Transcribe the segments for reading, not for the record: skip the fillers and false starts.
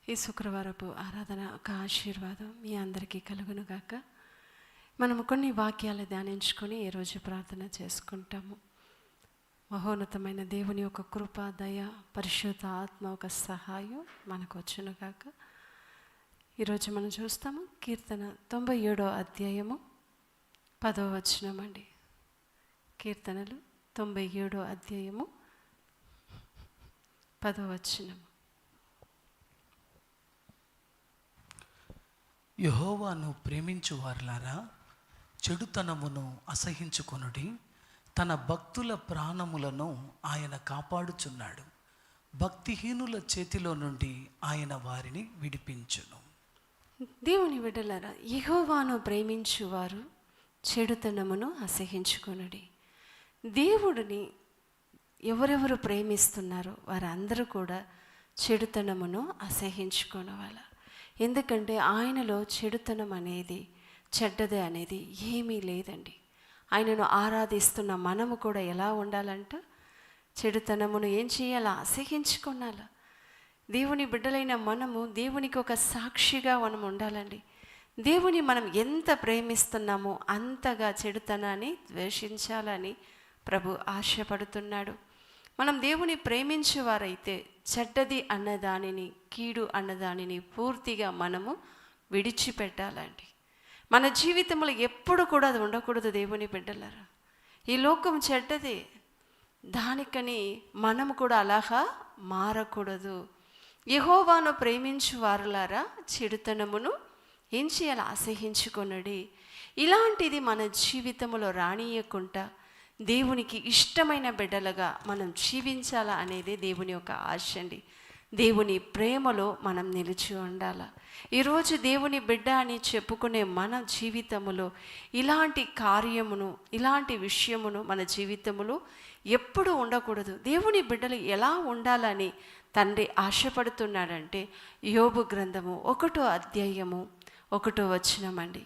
ఈ శుక్రవారపు ఆరాధన ఒక ఆశీర్వాదం మీ అందరికీ కలుగునుగాక. మనము కొన్ని వాక్యాలు ధ్యానించుకొని ఈరోజు ప్రార్థన చేసుకుంటాము. మహోన్నతమైన దేవుని యొక్క కృప, దయ, పరిశుద్ధ ఆత్మ ఒక సహాయం మనకు వచ్చునుగాక. ఈరోజు మనం చూస్తాము కీర్తన 97వ అధ్యాయము 10వ వచనం అండి. కీర్తనలు 97వ అధ్యాయము 10వ వచనం. యెహోవాను ప్రేమించు వారులారా, చెడుతనమును అసహించుకొనుడి. తన భక్తుల ప్రాణములను ఆయన కాపాడుచున్నాడు. భక్తిహీనుల చేతిలో నుండి ఆయన వారిని విడిపించును. దేవుని బిడ్డలారా, యెహోవాను ప్రేమించువారు చెడుతనమును అసహించుకొనుడి. దేవుడిని ఎవరెవరు ప్రేమిస్తున్నారో వారందరూ కూడా చెడుతనమును అసహించుకోనవాల. ఎందుకంటే ఆయనలో చెడుతనం అనేది, చెడ్డది అనేది ఏమీ లేదండి. ఆయనను ఆరాధిస్తున్న మనము కూడా ఎలా ఉండాలంట? చెడుతనమును ఏం చేయాలా? అసహించుకోనాలా. దేవుని బిడ్డలైన మనము దేవునికి ఒక సాక్షిగా మనం ఉండాలండి. దేవుని మనం ఎంత ప్రేమిస్తున్నామో అంతగా చెడుతనాన్ని ద్వేషించాలని ప్రభు ఆశపడుతున్నాడు. మనం దేవుని ప్రేమించేవారైతే చెడ్డది అన్నదానిని, కీడు అన్నదానిని పూర్తిగా మనము విడిచిపెట్టాలండి. మన జీవితంలో ఎప్పుడు కూడా అది ఉండకూడదు. దేవుని బిడ్డలారా, ఈ లోకం చెడ్డది, దానికని మనము కూడా అలాగా మారకూడదు. యెహోవాను ప్రేమించు వారులారా, చెడుతనమును ఏం చేయాలి? అసహించుకొనుడి. ఇలాంటిది మన జీవితంలో రానియకుండా దేవునికి ఇష్టమైన బిడ్డలుగా మనం జీవించాలా అనేది దేవుని యొక్క ఆశ అండి. దేవుని ప్రేమలో మనం నిలిచి ఉండాలా. ఈరోజు దేవుని బిడ్డ అని చెప్పుకునే మన జీవితములో ఇలాంటి కార్యమును, ఇలాంటి విషయమును మన జీవితములో ఎప్పుడు ఉండకూడదు. దేవుని బిడ్డలు ఎలా ఉండాలని తండ్రి ఆశపడుతున్నాడంటే యోబు గ్రంథము 1వ అధ్యాయము 1వ వచనం అండి.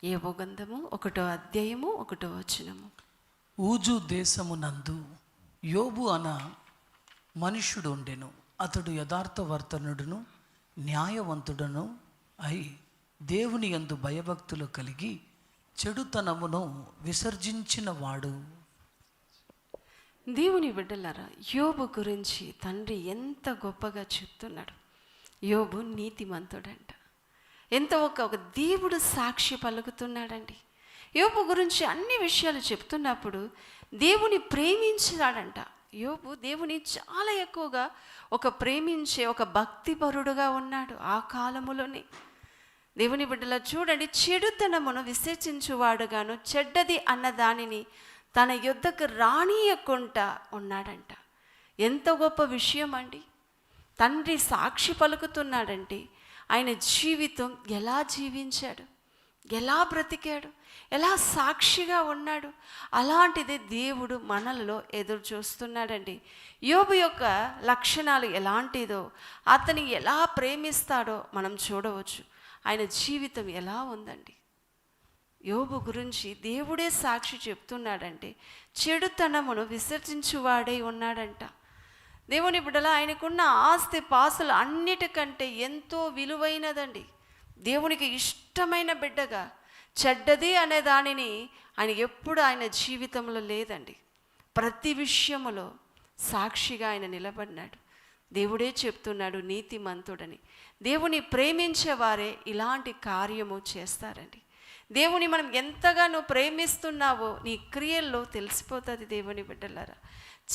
యోబు గ్రంథము 1వ అధ్యాయము 1వ వచనము. ఊజు దేశమునందు యోబు అన మనుష్యుడు ఉండెను. అతడు యథార్థవర్తనుడును న్యాయవంతుడును అయి దేవుని యందు భయభక్తులు కలిగి చెడుతనమును విసర్జించిన వాడు. దేవుని బిడ్డలారా, యోబు గురించి తండ్రి ఎంత గొప్పగా చెప్తున్నాడు. యోబు నీతిమంతుడంట. ఎంత ఒక దేవుడు సాక్షి పలుకుతున్నాడండి. యోబు గురించి అన్ని విషయాలు చెప్తున్నప్పుడు దేవుని ప్రేమించాడంట. యోబు దేవుని చాలా ఎక్కువగా ప్రేమించే ఒక భక్తిపరుడుగా ఉన్నాడు ఆ కాలములోనే. దేవుని బిడ్డలా చూడండి, చెడుతనమును విసర్జించువాడుగాను చెడ్డది అన్న దానిని తన యొద్దకు రానియకుండా ఉన్నాడంట. ఎంత గొప్ప విషయం అండి. తండ్రి సాక్షి పలుకుతున్నాడంటే ఆయన జీవితం ఎలా జీవించాడు, ఎలా బ్రతికాడు, ఎలా సాక్షిగా ఉన్నాడు. అలాంటిది దేవుడు మనలో ఎదురు చూస్తున్నాడండి. యోబు యొక్క లక్షణాలు ఎలాంటిదో, అతని ఎలా ప్రేమిస్తాడో మనం చూడవచ్చు. ఆయన జీవితం ఎలా ఉందండి. యోబు గురించి దేవుడే సాక్షి చెప్తున్నాడంటే చెడుతనమును విసర్జించువాడై ఉన్నాడంట. దేవుని బిడ్డల, ఆయనకున్న ఆస్తి పాస్తులు అన్నిటికంటే ఎంతో విలువైనదండి. దేవునికి ఇష్టమైన బిడ్డగా చెడ్డది అనే దానిని ఆయన ఎప్పుడు ఆయన జీవితంలో లేదండి. ప్రతి విషయములో సాక్షిగా ఆయన నిలబడినాడు. దేవుడే చెప్తున్నాడు నీతిమంతుడని. దేవుని ప్రేమించే వారే ఇలాంటి కార్యము చేస్తారండి. దేవుని మనం ఎంతగా నువ్వు ప్రేమిస్తున్నావో నీ క్రియల్లో తెలిసిపోతుంది. దేవుని బిడ్డలారా,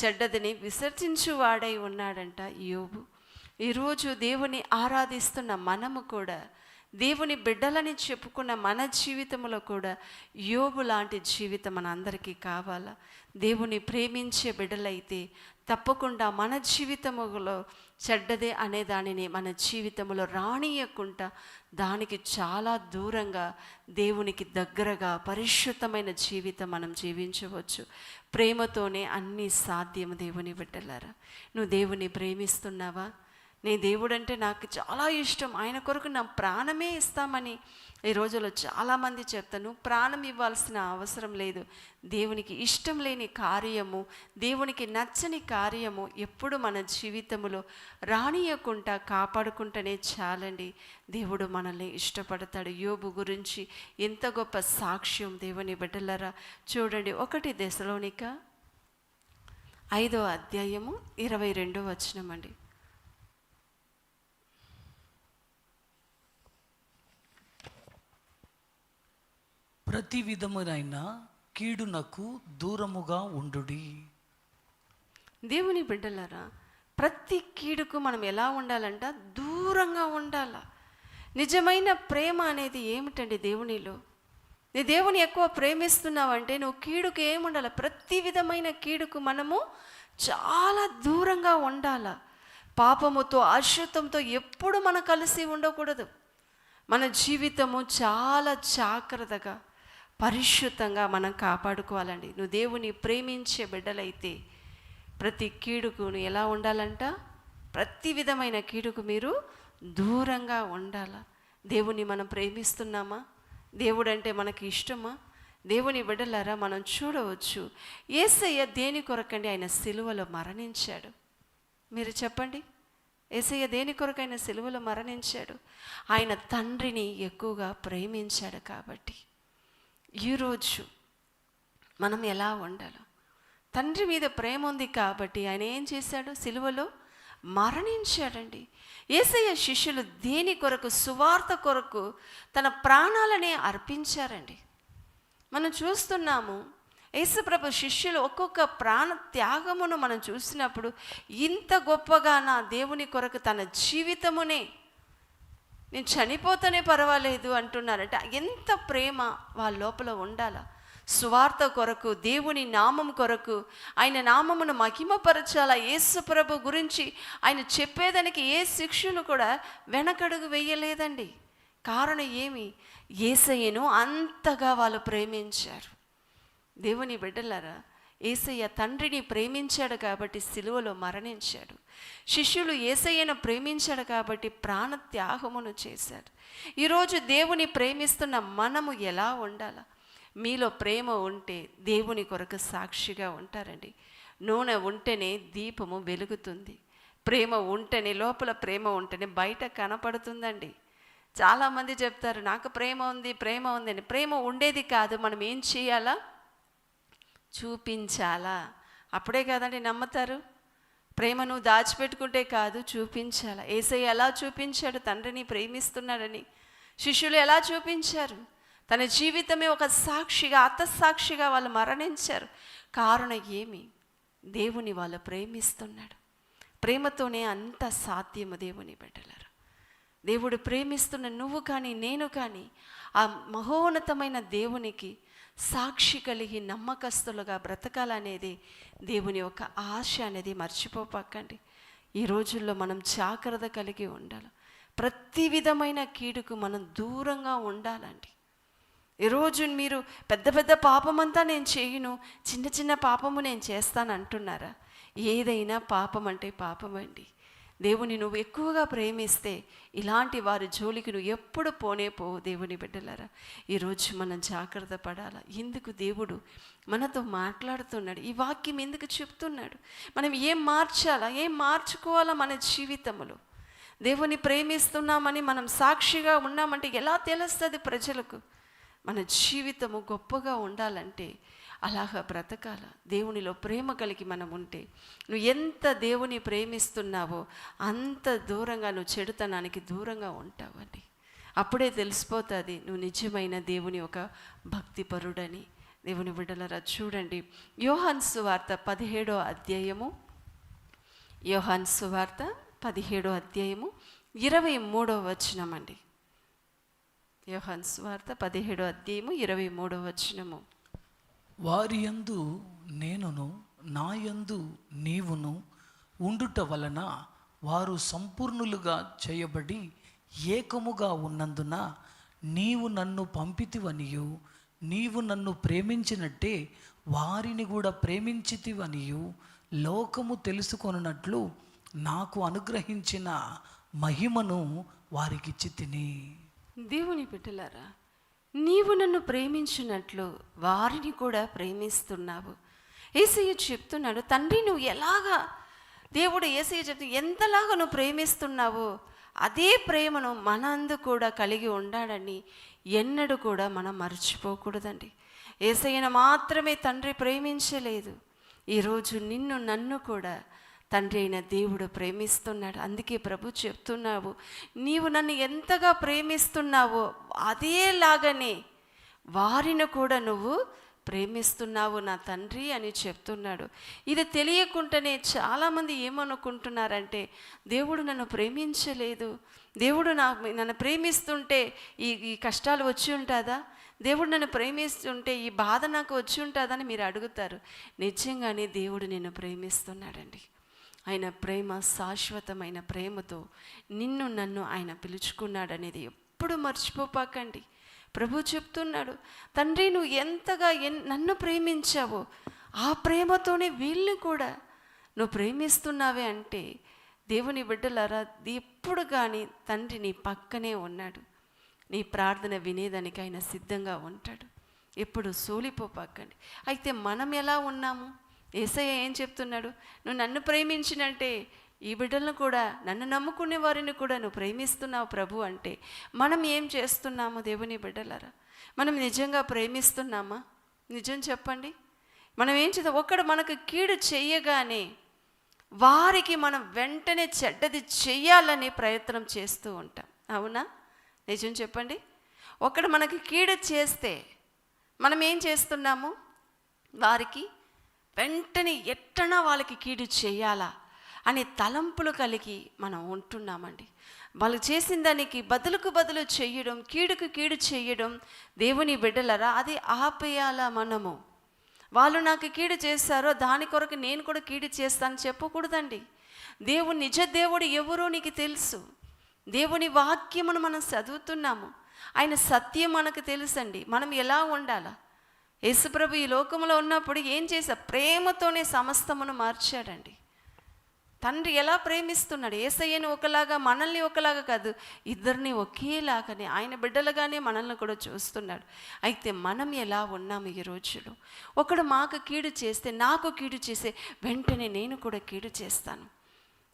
చెడ్డదిని విసర్జించువాడై ఉన్నాడంట యోబు. ఈరోజు దేవుని ఆరాధిస్తున్న మనము కూడా, దేవుని బిడ్డలని చెప్పుకున్న మన జీవితంలో కూడా యోబు లాంటి జీవితం మన అందరికీ కావాలా? దేవుని ప్రేమించే బిడ్డలైతే తప్పకుండా మన జీవితములో చెడ్డదే అనే దానిని మన జీవితంలో రానియకుండా దానికి చాలా దూరంగా దేవునికి దగ్గరగా పరిశుద్ధమైన జీవితం మనం జీవించవచ్చు. ప్రేమతోనే అన్నీ సాధ్యం. దేవుని బిడ్డలారా, నువ్వు దేవుని ప్రేమిస్తున్నావా? నీ దేవుడు అంటే నాకు చాలా ఇష్టం, ఆయన కొరకు నా ప్రాణమే ఇస్తామని ఈ రోజుల్లో చాలామంది చెప్తాను. ప్రాణం ఇవ్వాల్సిన అవసరం లేదు. దేవునికి ఇష్టం లేని కార్యము, దేవునికి నచ్చని కార్యము ఎప్పుడు మన జీవితంలో రానియకుండా కాపాడుకుంటేనే చాలండి. దేవుడు మనల్ని ఇష్టపడతాడు. యోబు గురించి ఎంత గొప్ప సాక్ష్యం దేవుని బిడ్డలారా. చూడండి, 1 దెసలోనిక 5వ అధ్యాయము 22వ వచనం అండి. ప్రతి విధమునైన కీడునకు దూరముగా ఉండుడి. దేవుని బిడ్డలారా, ప్రతి కీడుకు మనం ఎలా ఉండాలంట? దూరంగా ఉండాల. నిజమైన ప్రేమ అనేది ఏమిటండి దేవునిలో? నీ దేవుని ఎక్కువ ప్రేమిస్తున్నావంటే నువ్వు కీడుకు ఏముండాలి? ప్రతి విధమైన కీడుకు మనము చాలా దూరంగా ఉండాల. పాపముతో అశుద్ధంతో ఎప్పుడు మనం కలిసి ఉండకూడదు. మన జీవితము చాలా జాగ్రత్తగా పరిశుద్ధంగా మనం కాపాడుకోవాలండి. నువ్వు దేవుని ప్రేమించే బిడ్డలైతే ప్రతి కీడుకు నువ్వు ఎలా ఉండాలంట? ప్రతి విధమైన కీడుకు మీరు దూరంగా ఉండాల. దేవుని మనం ప్రేమిస్తున్నామా? దేవుడు అంటే మనకి ఇష్టమా? దేవుని బిడ్డలారా, మనం చూడవచ్చు, యేసయ్య దేని కొరకండి ఆయన సిలువలో మరణించాడు? మీరు చెప్పండి. యేసయ్య దేని కొరకు ఆయన సిలువలో మరణించాడు? ఆయన తండ్రిని ఎక్కువగా ప్రేమించాడు కాబట్టి. ఈరోజు మనం ఎలా ఉండాలి? తండ్రి మీద ప్రేమ ఉంది కాబట్టి ఆయన ఏం చేశాడు? సిలువలో మరణించాడండి. యేసయ్య శిష్యులు దేని కొరకు? సువార్త కొరకు తన ప్రాణాలనే అర్పించారండి. మనం చూస్తున్నాము, యేసుప్రభు శిష్యులు ఒక్కొక్క ప్రాణ త్యాగమును మనం చూసినప్పుడు ఇంత గొప్పగా నా దేవుని కొరకు తన జీవితమునే, నేను చనిపోతేనే పర్వాలేదు అంటున్నారంటే ఎంత ప్రేమ వాళ్ళ లోపల ఉండాల. సువార్త కొరకు, దేవుని నామం కొరకు, ఆయన నామమును మహిమపరచాల. యేసుప్రభు గురించి ఆయన చెప్పేదానికి ఏ శిష్యులు కూడా వెనకడుగు వేయలేదండి. కారణం ఏమి? యేసయ్యను అంతగా వాళ్ళు ప్రేమించారు. దేవుని బిడ్డలారా, యేసయ్య తండ్రిని ప్రేమించాడు కాబట్టి సిలువలో మరణించాడు. శిష్యులు యేసయ్యను ప్రేమించాడు కాబట్టి ప్రాణ త్యాగమును చేశాడు. ఈరోజు దేవుని ప్రేమిస్తున్న మనము ఎలా ఉండాలా? మీలో ప్రేమ ఉంటే దేవుని కొరకు సాక్షిగా ఉంటారండి. నూనె ఉంటేనే దీపము వెలుగుతుంది. ప్రేమ ఉంటేనే, లోపల ప్రేమ ఉంటేనే బయట కనపడుతుందండి. చాలామంది చెప్తారు నాకు ప్రేమ ఉంది, ప్రేమ ఉంది అని. ప్రేమ ఉండేది కాదు, మనం ఏం చేయాలా? చూపించాలా. అప్పుడే కదండి నమ్ముతారు. ప్రేమను దాచిపెట్టుకుంటే కాదు, చూపించాలా. యేసయ్య ఎలా చూపించాడు తండ్రిని ప్రేమిస్తున్నాడని? శిష్యులు ఎలా చూపించారు? తన జీవితమే ఒక సాక్షిగా, అతసాక్షిగా వాళ్ళు మరణించారు. కారణం ఏమి? దేవుని వాళ్ళు ప్రేమిస్తున్నాడు. ప్రేమతోనే అంత సాధ్యము దేవుని బిడ్డలారా. దేవుడు ప్రేమిస్తున్న నువ్వు కానీ నేను కానీ ఆ మహోన్నతమైన దేవునికి సాక్షి కలిగి నమ్మకస్తులుగా బ్రతకాలనేది దేవుని యొక్క ఆశ అనేది మర్చిపోపక్కండి. ఈ రోజుల్లో మనం జాగ్రత్త కలిగి ఉండాలి. ప్రతి విధమైన కీడుకు మనం దూరంగా ఉండాలండి. ఈరోజు మీరు పెద్ద పెద్ద పాపమంతా నేను చేయను, చిన్న చిన్న పాపము నేను చేస్తాను అంటున్నారా? ఏదైనా పాపం అంటే పాపమండి. దేవుని నువ్వు ఎక్కువగా ప్రేమిస్తే ఇలాంటి వారి జోలికి నువ్వు ఎప్పుడు పోనే పోవు. దేవుని బిడ్డలారా, ఈరోజు మనం జాగ్రత్త పడాలా. ఎందుకు దేవుడు మనతో మాట్లాడుతున్నాడు? ఈ వాక్యం ఎందుకు చెప్తున్నాడు? మనం ఏం మార్చాలా, ఏం మార్చుకోవాలా మన జీవితంలో? దేవుని ప్రేమిస్తున్నామని మనం సాక్షిగా ఉన్నామంటే ఎలా తెలుస్తుంది ప్రజలకు? మన జీవితము గొప్పగా ఉండాలంటే అలాగా బ్రతకాల. దేవునిలో ప్రేమ కలిగి మనం ఉంటే, నువ్వు ఎంత దేవుని ప్రేమిస్తున్నావో అంత దూరంగా నువ్వు చెడుతనానికి దూరంగా ఉంటావని. అప్పుడే తెలిసిపోతుంది నువ్వు నిజమైన దేవుని ఒక భక్తిపరుడని. దేవుని బిడ్డలారా చూడండి, యోహాను సువార్త 17వ అధ్యాయము, యోహాను సువార్త 17వ అధ్యాయము 23వ వచనం అండి. యోహాను సువార్త 17వ అధ్యాయము 23వ వచనము. వారి యందు నేనును నా యందు నీవును ఉండుట వలన వారు సంపూర్ణులుగా చేయబడి ఏకముగా ఉన్నందున నీవు నన్ను పంపితివనియు నీవు నన్ను ప్రేమించినట్టే వారిని కూడా ప్రేమించితివనియు లోకము తెలుసుకొనున్నట్లు నాకు అనుగ్రహించిన మహిమను వారికిచ్చి తిని. దేవుని బిడ్డలారా, నీవు నన్ను ప్రేమించినట్లు వారిని కూడా ప్రేమిస్తున్నావు. యేసయ్య చెప్తున్నాడు, తండ్రి నువ్వు ఎలాగా, దేవుడు యేసయ్య చెప్తూ ఎంతలాగా నువ్వు ప్రేమిస్తున్నావో అదే ప్రేమను మనందు కూడా కలిగి ఉండాలని ఎన్నడూ కూడా మనం మర్చిపోకూడదండి. యేసయ్యను మాత్రమే తండ్రి ప్రేమించలేదు, ఈరోజు నిన్ను నన్ను కూడా తండ్రి అయిన దేవుడు ప్రేమిస్తున్నాడు. అందుకే ప్రభు చెప్తున్నావు, నీవు నన్ను ఎంతగా ప్రేమిస్తున్నావో అదేలాగానే వారిని కూడా నువ్వు ప్రేమిస్తున్నావు నా తండ్రి అని చెప్తున్నాడు. ఇది తెలియకుండానే చాలామంది ఏమనుకుంటున్నారంటే, దేవుడు నన్ను ప్రేమించలేదు, దేవుడు నన్ను ప్రేమిస్తుంటే ఈ కష్టాలు వచ్చి ఉంటుందా, దేవుడు నన్ను ప్రేమిస్తుంటే ఈ బాధ నాకు వచ్చి ఉంటుందని మీరు అడుగుతారు. నిజంగానే దేవుడు నిన్ను ప్రేమిస్తున్నాడండి. ఆయన ప్రేమ శాశ్వతమైన ప్రేమతో నిన్ను నన్ను ఆయన పిలుచుకున్నాడనేది ఎప్పుడు మర్చిపోపాకండి. ప్రభు చెప్తున్నాడు, తండ్రి నువ్వు ఎంతగా నన్ను ప్రేమించావో ఆ ప్రేమతోనే వీళ్ళని కూడా నువ్వు ప్రేమిస్తున్నావే అంటే, దేవుని బిడ్డలారా, ఎప్పుడు కానీ తండ్రి నీ పక్కనే ఉన్నాడు. నీ ప్రార్థన వినేదానికి ఆయన సిద్ధంగా ఉంటాడు. ఎప్పుడు సోలిపోపాకండి. అయితే మనం ఎలా ఉన్నాము? యేసయ్య ఏం చెప్తున్నాడు? నువ్వు నన్ను ప్రేమించినంటే ఈ బిడ్డలను కూడా, నన్ను నమ్ముకునే వారిని కూడా నువ్వు ప్రేమిస్తున్నావు ప్రభు అంటే, మనం ఏం చేస్తున్నాము దేవుని బిడ్డలారా? మనం నిజంగా ప్రేమిస్తున్నామా? నిజం చెప్పండి. మనం ఏం చేద్దాం? ఒకడు మనకు కీడు చెయ్యగానే వారికి మనం వెంటనే చెడ్డది చెయ్యాలని ప్రయత్నం చేస్తూ ఉంటాం, అవునా? నిజం చెప్పండి. ఒకడు మనకి కీడు చేస్తే మనం ఏం చేస్తున్నాము? వారికి వెంటనే ఎట్టనా వాళ్ళకి కీడు చేయాలా అనే తలంపులు కలిగి మనం ఉంటున్నామండి. వాళ్ళు చేసిన దానికి బదులుకు బదులు చేయడం, కీడుకు కీడు చేయడం, దేవుని బిడ్డలరా, అది ఆపేయాలా మనము. వాళ్ళు నాకు కీడు చేశారో దాని కొరకు నేను కూడా కీడు చేస్తాను చెప్పకూడదండి. దేవుడు నిజ దేవుడు ఎవరో నీకు తెలుసు. దేవుని వాక్యమును మనం చదువుతున్నాము, ఆయన సత్యం మనకు తెలుసండి. మనం ఎలా ఉండాలా? యేసుప్రభు ఈ లోకంలో ఉన్నప్పుడు ఏం చేశా? ప్రేమతోనే సమస్తమును మార్చాడండి. తండ్రి ఎలా ప్రేమిస్తున్నాడు? యేసయ్యను ఒకలాగా, మనల్ని ఒకలాగా కాదు, ఇద్దరిని ఒకేలాగానే ఆయన బిడ్డలుగానే మనల్ని కూడా చూస్తున్నాడు. అయితే మనం ఎలా ఉన్నాము ఈ రోజులో? ఒకడు మాకు కీడు చేస్తే, నాకు కీడు చేస్తే వెంటనే నేను కూడా కీడు చేస్తాను,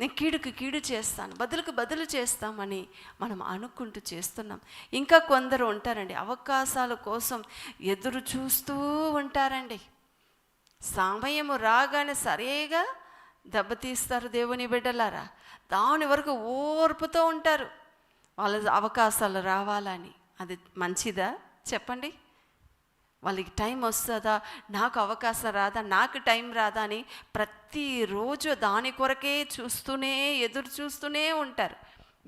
నేను కీడుకు కీడు చేస్తాను, బదులుకు బదులు చేస్తామని మనం అనుకుంటూ చేస్తున్నాం. ఇంకా కొందరు ఉంటారండి, అవకాశాల కోసం ఎదురు చూస్తూ ఉంటారండి. సమయము రాగానే సరిగా దెబ్బతీస్తారు దేవుని బిడ్డలారా. దాని వరకు ఓర్పుతో ఉంటారు వాళ్ళ అవకాశాలు రావాలని. అది మంచిదా చెప్పండి? వాళ్ళకి టైం వస్తుందా, నాకు అవకాశం రాదా, నాకు టైం రాదా అని ప్రతిరోజు దాని కొరకే చూస్తూనే, ఎదురు చూస్తూనే ఉంటారు.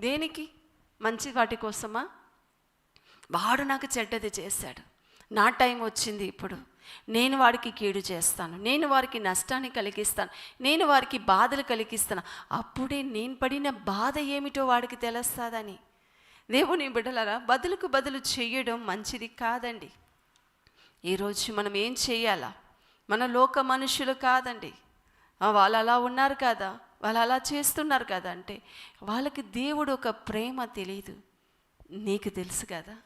దేనికి? మంచి వాటి కోసమా? వాడు నాకు చెడ్డది చేశాడు, నా టైం వచ్చింది, ఇప్పుడు నేను వాడికి కీడు చేస్తాను, నేను వారికి నష్టాన్ని కలిగిస్తాను, నేను వారికి బాధలు కలిగిస్తాను, అప్పుడే నేను పడిన బాధ ఏమిటో వాడికి తెలుస్తుందని. దేవుని బిడ్డలారా, బదులుకు బదులు చేయడం మంచిది కాదండి. ఈరోజు మనం ఏం చేయాలా? మన లోక మనుషులు కాదండి, వాళ్ళు అలా ఉన్నారు కదా, వాళ్ళు అలా చేస్తున్నారు కదా అంటే, వాళ్ళకి దేవుడు ఒక ప్రేమ తెలియదు. నీకు తెలుసు కదా,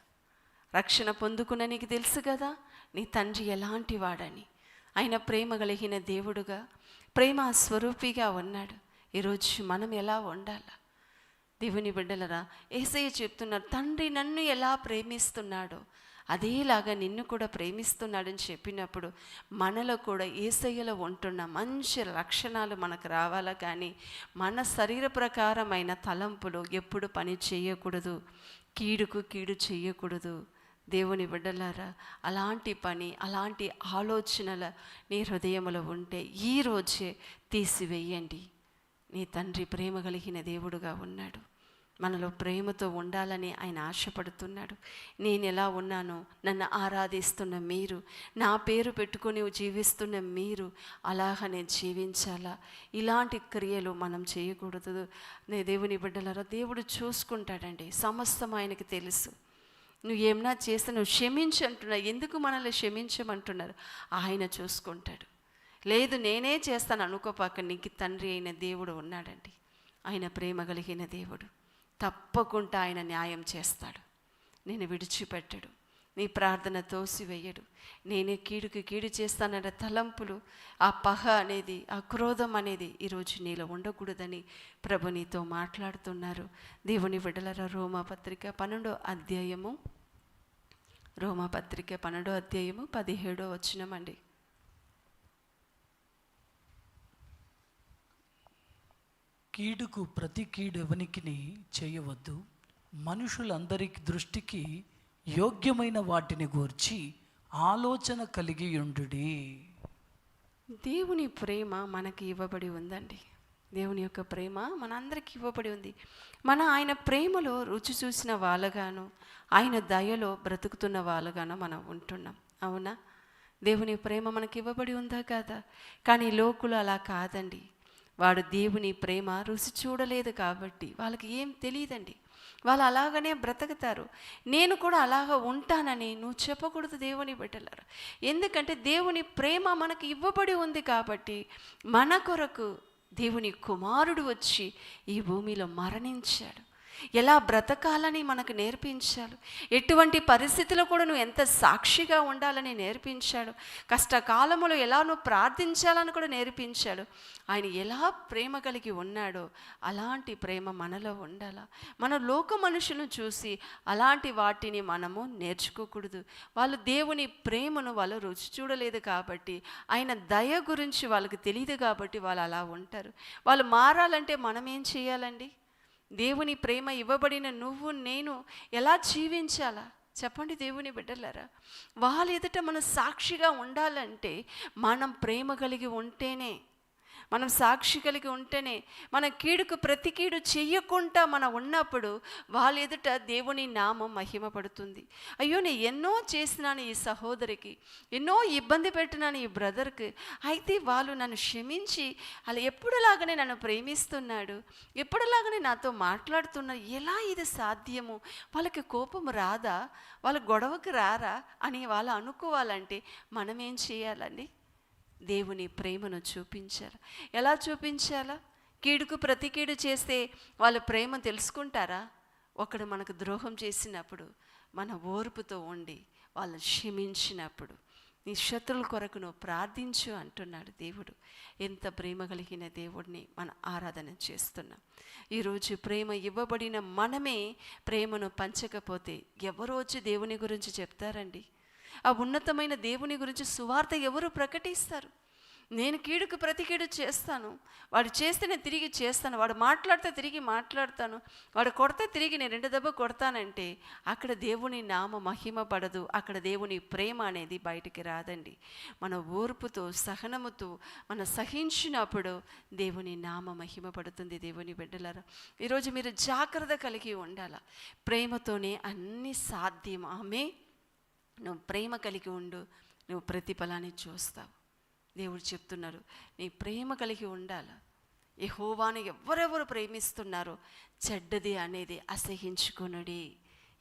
రక్షణ పొందుకున్న నీకు తెలుసు కదా నీ తండ్రి ఎలాంటి వాడని. ఆయన ప్రేమ కలిగిన దేవుడుగా, ప్రేమ స్వరూపిగా ఉన్నాడు. ఈరోజు మనం ఎలా ఉండాలా? దేవుని బిడ్డలరా, యేసయ్య చెప్తున్నారు, తండ్రి నన్ను ఎలా ప్రేమిస్తున్నాడో అదేలాగా నిన్ను కూడా ప్రేమిస్తున్నాడని చెప్పినప్పుడు మనలో కూడా యేసయ్యలో ఉంటున్న మంచి లక్షణాలు మనకు రావాలా. కానీ మన శరీర ప్రకారమైన తలంపులు ఎప్పుడు పని చేయకూడదు, కీడుకు కీడు చేయకూడదు. దేవుని బిడ్డలారా, అలాంటి పని, అలాంటి ఆలోచనలు నీ హృదయంలో ఉంటే ఈరోజే తీసివేయండి. నీ తండ్రి ప్రేమ కలిగిన దేవుడుగా ఉన్నాడు. మనలో ప్రేమతో ఉండాలని ఆయన ఆశపడుతున్నాడు. నేను ఎలా ఉన్నానో, నన్ను ఆరాధిస్తున్న మీరు, నా పేరు పెట్టుకొని జీవిస్తున్న మీరు అలాగనే జీవించాలా. ఇలాంటి క్రియలు మనం చేయకూడదు. దేవుని బిడ్డలారా, దేవుడు చూసుకుంటాడండి, సమస్తం ఆయనకి తెలుసు. నువ్వు ఏమన్నా చేస్తే నువ్వు క్షమించి అంటున్నావు, ఎందుకు మనల్ని క్షమించమంటున్నారు? ఆయన చూసుకుంటాడు. లేదు నేనే చేస్తాను అనుకోపాక, నీకు తండ్రి అయిన దేవుడు ఉన్నాడండి. ఆయన ప్రేమ కలిగిన దేవుడు. తప్పకుండా ఆయన న్యాయం చేస్తాడు. నేను విడిచిపెట్టడు. నీ ప్రార్థన తోసివేయడు. నేనే కీడుకి కీడు చేస్తానన్న తలంపులు, ఆ పగ అనేది, ఆ క్రోధం అనేది ఈరోజు నీలో ఉండకూడదని ప్రభు నీతో మాట్లాడుతున్నారు. దేవుని బిడ్డలారా, రోమాపత్రిక 12వ అధ్యాయము 17వ వచనమండి. కీడుకు ప్రతి కీడు ఎవనికిని చేయవద్దు, మనుషులందరికి దృష్టికి యోగ్యమైన వాటిని గూర్చి ఆలోచన కలిగి ఉండుడి. దేవుని ప్రేమ మనకి ఇవ్వబడి ఉందండి. దేవుని యొక్క ప్రేమ మనందరికీ ఇవ్వబడి ఉంది. ఆయన ప్రేమలో రుచి చూసిన వాళ్ళగాను, ఆయన దయలో బ్రతుకుతున్న వాళ్ళగాను మనం ఉంటున్నాం. అవునా? దేవుని ప్రేమ మనకి ఇవ్వబడి ఉందా కాదా? కానీ లోకులు అలా కాదండి. వాడు దేవుని ప్రేమ రుచి చూడలేదు కాబట్టి వాళ్ళకి ఏం తెలియదండి. వాళ్ళు అలాగనే బ్రతుకుతారు. నేను కూడా అలాగ ఉంటానని నువ్వు చెప్పకూడదు దేవుని బిడ్డలారా. ఎందుకంటే దేవుని ప్రేమ మనకు ఇవ్వబడి ఉంది కాబట్టి మన కొరకు దేవుని కుమారుడు వచ్చి ఈ భూమిలో మరణించాడు. ఎలా బ్రతకాలని మనకు నేర్పించాడు. ఎటువంటి పరిస్థితుల్లో కూడా నువ్వు ఎంత సాక్షిగా ఉండాలని నేర్పించాడు. కష్టకాలములో ఎలా నువ్వు ప్రార్థించాలని కూడా నేర్పించాడు. ఆయన ఎలా ప్రేమ కలిగి ఉన్నాడో అలాంటి ప్రేమ మనలో ఉండాలా. మన లోక మనుషులను చూసి అలాంటి వాటిని మనము నేర్చుకోకూడదు. వాళ్ళు దేవుని ప్రేమను వాళ్ళు రుచి చూడలేదు కాబట్టి, ఆయన దయ గురించి వాళ్ళకి తెలియదు కాబట్టి వాళ్ళు అలా ఉంటారు. వాళ్ళు మారాలంటే మనం ఏం చేయాలండి? దేవుని ప్రేమ ఇవ్వబడిన నువ్వు నేను ఎలా జీవించాలా చెప్పండి దేవుని బిడ్డలారా. వాళ్ళ ఎదుట మనం సాక్షిగా ఉండాలంటే మనం ప్రేమ కలిగి ఉంటేనే, మనం సాక్షి కలిగి ఉంటేనే, మన కీడుకు ప్రతి కీడు చెయ్యకుండా మనం ఉన్నప్పుడు వాళ్ళ ఎదుట దేవుని నామం మహిమపడుతుంది. అయ్యో నేను ఎన్నో చేసినాను ఈ సహోదరికి, ఎన్నో ఇబ్బంది పెట్టినాను ఈ బ్రదర్కి, అయితే వాళ్ళు నన్ను క్షమించి అలా ఎప్పుడులాగానే నన్ను ప్రేమిస్తున్నాడు, ఎప్పుడులాగానే నాతో మాట్లాడుతున్నారు, ఎలా ఇది సాధ్యము? వాళ్ళకి కోపం రాదా? వాళ్ళ గొడవకు రారా అని వాళ్ళు అనుకోవాలంటే మనం ఏం చేయాలండి? దేవుని ప్రేమను చూపించాలి. ఎలా చూపించాలా? కీడుకు ప్రతి కీడు చేస్తే వాళ్ళ ప్రేమ తెలుసుకుంటారా? ఒకడు మనకు ద్రోహం చేసినప్పుడు మన ఓర్పుతో ఉండి వాళ్ళని క్షమించినప్పుడు, నీ శత్రువుల కొరకు నువ్వు ప్రార్థించు అంటున్నాడు దేవుడు. ఎంత ప్రేమ కలిగిన దేవుడిని మన ఆరాధన చేస్తున్నాం. ఈరోజు ప్రేమ ఇవ్వబడిన మనమే ప్రేమను పంచకపోతే ఎవరో వచ్చి దేవుని గురించి చెప్తారండి? ఆ ఉన్నతమైన దేవుని గురించి సువార్త ఎవరు ప్రకటిస్తారు? నేను కీడుకు ప్రతి కీడు చేస్తాను, వాడు చేస్తే నేను తిరిగి చేస్తాను, వాడు మాట్లాడితే తిరిగి మాట్లాడతాను, వాడు కొడితే తిరిగి నేను 2 దెబ్బ కొడతానంటే అక్కడ దేవుని నామ మహిమ పడదు. అక్కడ దేవుని ప్రేమ అనేది బయటికి రాదండి. మన ఓర్పుతో సహనముతో మన సహించినప్పుడు దేవుని నామ మహిమ పడుతుంది. దేవుని బిడ్డలారా, ఈరోజు మీరు జాగ్రత్త కలిగి ఉండాలి. ప్రేమతోనే అన్నీ సాధ్యం. ఆమె నువ్వు ప్రేమ కలిగి ఉండు, నువ్వు ప్రతిఫలాన్ని చూస్తావు. దేవుడు చెప్తున్నారు, నీ ప్రేమ కలిగి ఉండాలి. యెహోవాను ఎవరెవరు ప్రేమిస్తున్నారో చెడ్డది అనేది అసహించుకొనుడి.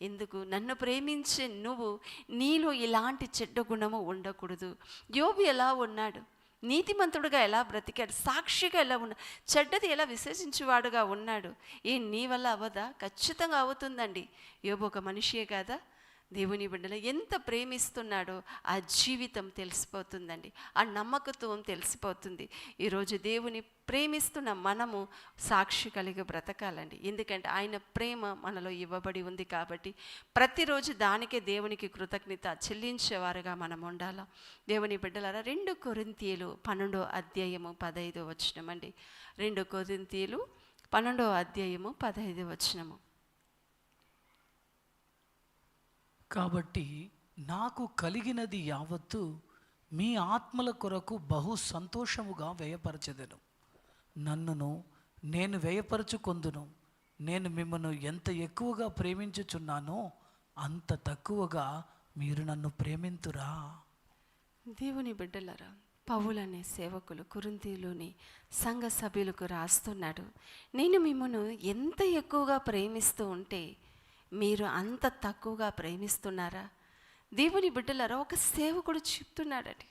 ఎందుకు? నన్ను ప్రేమించే నువ్వు నీలో ఇలాంటి చెడ్డ గుణము ఉండకూడదు. యోబు ఎలా ఉన్నాడు? నీతిమంతుడుగా ఎలా బ్రతికాడు? సాక్షిగా ఎలా ఉన్నాడు? చెడ్డది ఎలా విశ్వసించేవాడుగా ఉన్నాడు? నీ వల్ల అవ్వదా? ఖచ్చితంగా అవుతుందండి. యోబు ఒక మనిషియే కాదా? దేవుని బిడ్డలు ఎంత ప్రేమిస్తున్నాడో ఆ జీవితం తెలిసిపోతుందండి, ఆ నమ్మకత్వం తెలిసిపోతుంది. ఈరోజు దేవుని ప్రేమిస్తున్న మనము సాక్షి కలిగి బ్రతకాలండి. ఎందుకంటే ఆయన ప్రేమ మనలో ఇవ్వబడి ఉంది కాబట్టి ప్రతిరోజు దానికే దేవునికి కృతజ్ఞత చెల్లించేవారుగా మనం ఉండాలి. దేవుని బిడ్డలారా, 2 కొరింథీయులు 12వ అధ్యాయము 15వ వచనం అండి. 2 కొరింథీయులు 12వ అధ్యాయము 15వ వచనము. కాబట్టి నాకు కలిగినది యావత్తు మీ ఆత్మల కొరకు బహు సంతోషముగా వ్యయపరచెదను. నన్నును నేను వ్యయపరచుకొందును. నేను మిమ్మల్ని ఎంత ఎక్కువగా ప్రేమించుచున్నానో అంత తక్కువగా మీరు నన్ను ప్రేమింతురా. దేవుని బిడ్డలారా, పౌలు అనే సేవకులు కొరింథీలోని సంఘ సభ్యులకు రాస్తున్నాడు, నేను మిమ్మల్ని ఎంత ఎక్కువగా ప్రేమిస్తూ ఉంటే మీరు అంత తక్కువగా ప్రేమిస్తున్నారా? దేవుని బిడ్డలారా, ఒక సేవకుడు చెప్తున్నాడట,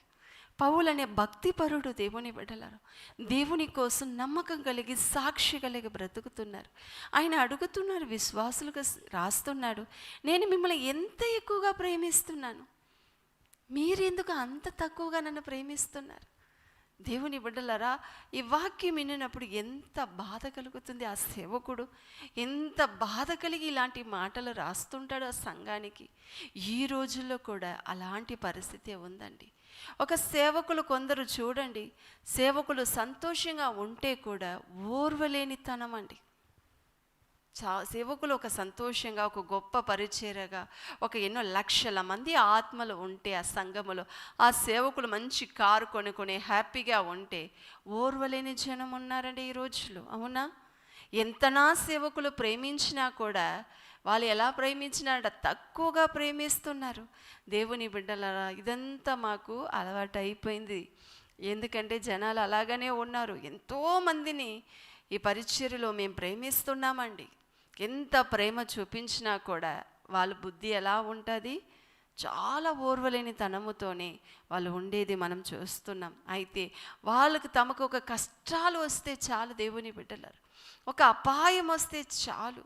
పౌలు అనే భక్తిపరుడు దేవుని బిడ్డలారా, దేవుని కోసం నమ్మకం కలిగి సాక్షి కలిగి బ్రతుకుతున్నారు. ఆయన అడుగుతున్నారు, విశ్వాసులుగా రాస్తున్నాడు, నేను మిమ్మల్ని ఎంత ఎక్కువగా ప్రేమిస్తున్నాను, మీరెందుకు అంత తక్కువగా నన్ను ప్రేమిస్తున్నారు? దేవుని బిడ్డలారా, ఈ వాక్యం వినినప్పుడు ఎంత బాధ కలుగుతుంది. ఆ సేవకుడు ఎంత బాధ కలిగి ఇలాంటి మాటలు రాస్తుంటాడు ఆ సంఘానికి. ఈ రోజుల్లో కూడా అలాంటి పరిస్థితి ఉందండి. ఒక సేవకులు కొందరు చూడండి, సేవకులు సంతోషంగా ఉంటే కూడా ఓర్వలేనితనం అండి. సేవకులు ఒక సంతోషంగా, ఒక గొప్ప పరిచర్యగా, ఒక ఎన్నో లక్షల మంది ఆత్మలు ఉంటే ఆ సంఘములో, ఆ సేవకులు మంచి కారు కొనుక్కొని హ్యాపీగా ఉంటే ఓర్వలేని జనం ఉన్నారండి ఈ రోజుల్లో. అవునా? ఎంతనా సేవకులు ప్రేమించినా కూడా వాళ్ళు ఎలా ప్రేమించినారట, తక్కువగా ప్రేమిస్తున్నారు. దేవుని బిడ్డలారా, ఇదంతా మాకు అలవాటు అయిపోయింది. ఎందుకంటే జనాలు అలాగనే ఉన్నారు. ఎంతోమందిని ఈ పరిచర్యలో మేము ప్రేమిస్తున్నామండి. ఎంత ప్రేమ చూపించినా కూడా వాళ్ళ బుద్ధి ఎలా ఉంటుంది, చాలా ఓర్వలేని తనముతోనే వాళ్ళు ఉండేది మనం చూస్తున్నాం. అయితే వాళ్ళకు తమకు ఒక కష్టాలు వస్తే చాలు దేవుని బిడ్డలారు, ఒక అపాయం వస్తే చాలు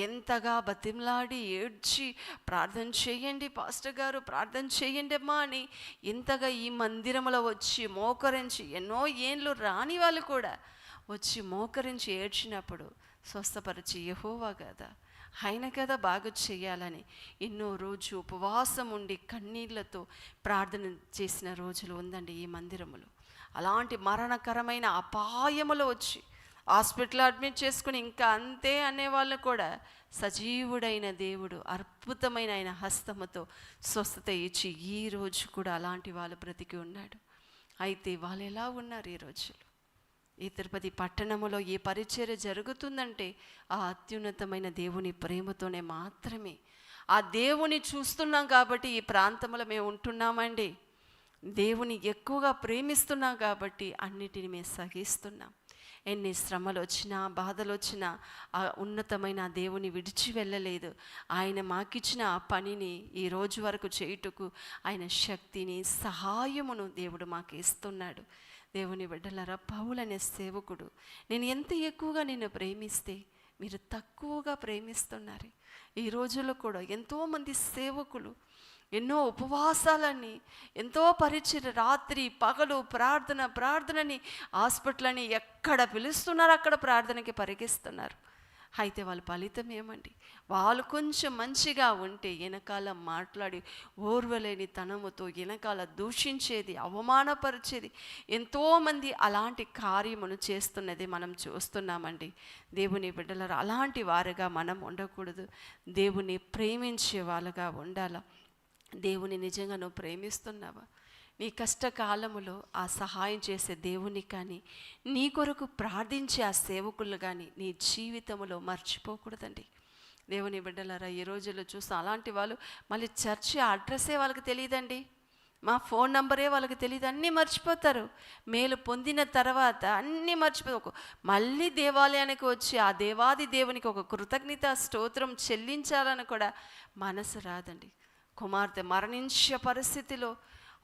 ఎంతగా బతిమలాడి ఏడ్చి ప్రార్థన చేయండి పాస్టర్ గారు, ప్రార్థన చేయండి అమ్మా అని ఇంతగా ఈ మందిరంలో వచ్చి మోకరించి, ఎన్నో ఏండ్లు రాని వాళ్ళు కూడా వచ్చి మోకరించి ఏడ్చినప్పుడు స్వస్థపరిచి యెహోవా కదా, ఆయన కదా బాగు చేయాలని ఎన్నో రోజు ఉపవాసం ఉండి కన్నీళ్లతో ప్రార్థన చేసిన రోజులు ఉందండి ఈ మందిరములో. అలాంటి మరణకరమైన అపాయములో వచ్చి హాస్పిటల్ అడ్మిట్ చేసుకుని ఇంకా అంతే అనేవాళ్ళు కూడా సజీవుడైన దేవుడు అద్భుతమైన ఆయన హస్తముతో స్వస్థత ఇచ్చి ఈ రోజు కూడా అలాంటి వాళ్ళు బ్రతికి ఉన్నాడు. అయితే వాళ్ళు ఎలా ఉన్నారు ఈ రోజుల్లో? ఈ తిరుపతి పట్టణములో ఈ పరిచర్య జరుగుతుందంటే ఆ అత్యున్నతమైన దేవుని ప్రేమతోనే మాత్రమే. ఆ దేవుని చూస్తున్నాం కాబట్టి ఈ ప్రాంతంలో మేము ఉంటున్నామండి. దేవుని ఎక్కువగా ప్రేమిస్తున్నాం కాబట్టి అన్నిటిని మేము సహిస్తున్నాం. ఎన్ని శ్రమలు వచ్చినా, బాధలు వచ్చినా ఆ ఉన్నతమైన దేవుని విడిచి వెళ్ళలేదు. ఆయన మాకిచ్చిన ఆ పనిని ఈ రోజు వరకు చేయుటకు ఆయన శక్తిని, సహాయమును దేవుడు మాకు ఇస్తున్నాడు. దేవుని బిడ్డలారా, పౌలు అనే సేవకుడు, నేను ఎంత ఎక్కువగా నిన్ను ప్రేమిస్తే మీరు తక్కువగా ప్రేమిస్తున్నారు. ఈ రోజుల్లో కూడా ఎంతోమంది సేవకులు ఎన్నో ఉపవాసాలని, ఎంతో పరిచర్య, రాత్రి పగలు ప్రార్థనని, హాస్పిటల్ అని ఎక్కడ పిలుస్తున్నారు అక్కడ ప్రార్థనకి పరిగెస్తున్నారు. అయితే వాళ్ళ ఫలితం ఏమండి? వాళ్ళు కొంచెం మంచిగా ఉంటే వెనకాల మాట్లాడి ఓర్వలేని తనముతో వెనకాల దూషించేది, అవమానపరిచేది, ఎంతోమంది అలాంటి కార్యమును చేస్తున్నది మనం చూస్తున్నామండి. దేవుని బిడ్డలారా, అలాంటి వారుగా మనం ఉండకూడదు. దేవుని ప్రేమించే వాళ్ళగా ఉండాలా. దేవుని నిజంగా నువ్వు ప్రేమిస్తున్నావా? నీ కష్టకాలములో ఆ సహాయం చేసే దేవుని కానీ, నీ కొరకు ప్రార్థించే ఆ సేవకులు కానీ నీ జీవితంలో మర్చిపోకూడదండి. దేవుని బిడ్డలారా, ఈ రోజుల్లో చూస్తాం అలాంటి వాళ్ళు మళ్ళీ చర్చి అడ్రస్సే వాళ్ళకి తెలియదండి, మా ఫోన్ నంబరే వాళ్ళకి తెలియదు, అన్నీ మర్చిపోతారు. మేలు పొందిన తర్వాత అన్నీ మర్చిపోతారు. మళ్ళీ దేవాలయానికి వచ్చి ఆ దేవాది దేవునికి ఒక కృతజ్ఞత స్తోత్రం చెల్లించాలని కూడా మనసు రాదండి. కుమార్తె మరణించే పరిస్థితిలో,